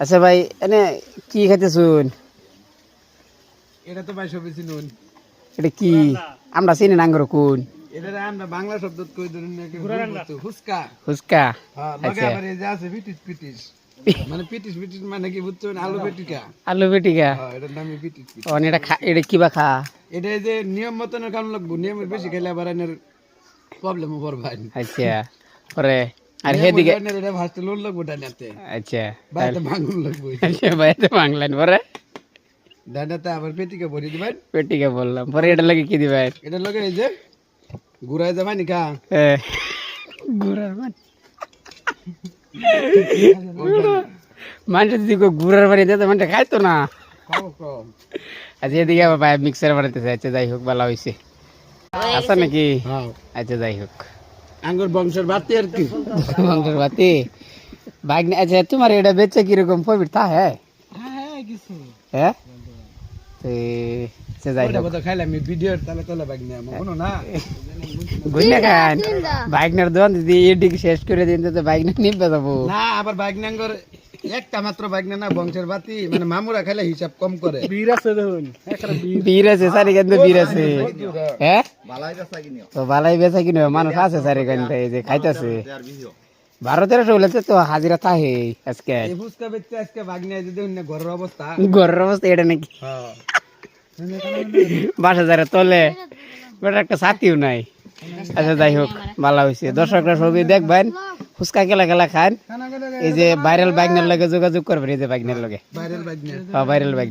আচ্ছা ভাই এনে কি খাইতেছুন? এটা তো ভাই সবই চিনুন। এটা কি আমরা চিনি না আঙ্গুর কোন? এটা আমরা বাংলা শব্দ কই ধরুন নাকি বলতো ফুসকা। ফুচকা। হ্যাঁ লগে আচ্ছা আবার এই যে আছে পিটিস পিটিস। মানে পিটিস পিটিস মানে কি বুঝছো আলু পেটিকা। আলু পেটিকা। হ্যাঁ এটার নাম পিটিস পিটিস। এটা এটা কিবা খা? এটা এই যে নিয়ম মতন কারণ লাগবো নিয়মের বেশি খেলে আবার এনের প্রবলেম হবে ভাই। আচ্ছা পরে আর হেদিকে এটা ভাজতে লোন লাগবো ডানাতে। আচ্ছা বাইতে ভাঙুন লাগবো। আচ্ছা ভাই তো বাংলান পরে ডানাতে আবার পেটিকা ভরি দিবেন। পেটিকা বললাম পরে এটা লাগে কি দিবেন? এটা লগে এই যে ঘুরাই যাবে নিকা। গুড়ার মানুষ যদি গুড়ার বাড়ি দিতে মানুষ খাইতো না। খাও খাও। আচ্ছা এদিকে আবার ভাই মিক্সার বানাইতেছে। আচ্ছা যাই হোক ভালো হয়েছে। আচ্ছা নাকি? হ্যাঁ আচ্ছা যাই হোক আঙ্গুর বংশের বাতি আর কি। বংশের বাতি ভাগ্নে। আচ্ছা তোমার এটা বেচে কিরকম প্রফিট তা হ্যাঁ? হ্যাঁ কিছু হ্যাঁ তো যাই হোক কথা খাইলাম ভিডিওর তালে তালে বাইক নিয়ে আমার কোনো না বুঝলে খান বাইকনার দোকান যদি এডিক শেষ করে দিন তো বাইক নিবে যাবো না আবার বাইক নাঙ্গর একটা মাত্র বাইক না বংশের বাতি মানে মামুরা খাইলে হিসাব কম করে বীর আছে দেখুন বীর আছে সারি কিন্তু বীর আছে হ্যাঁ তো বালাই বেচা কিনে মানুষ আছে সারি কিন্তু এই যে খাইতেছে 12-13 বলেছে তো হাজিরা তাহে আজকে এই ফুচকা বেচতে আজকে বাইক নিয়ে যদি অন্য ঘরের অবস্থা ঘরের অবস্থা এটা নাকি হ্যাঁ 22,000 তলে বেটা একটা সাথীও নাই। আচ্ছা যাই হোক ভালো হয়েছে দর্শকরা সবই দেখবেন ফুচকা খেলা খান এই যে ভাইরাল বাইকনের লগে যোগাযোগ করবেন এই যে বাইকনের লগে ভাইরাল বাইক নিয়ে ভাইরাল বাইক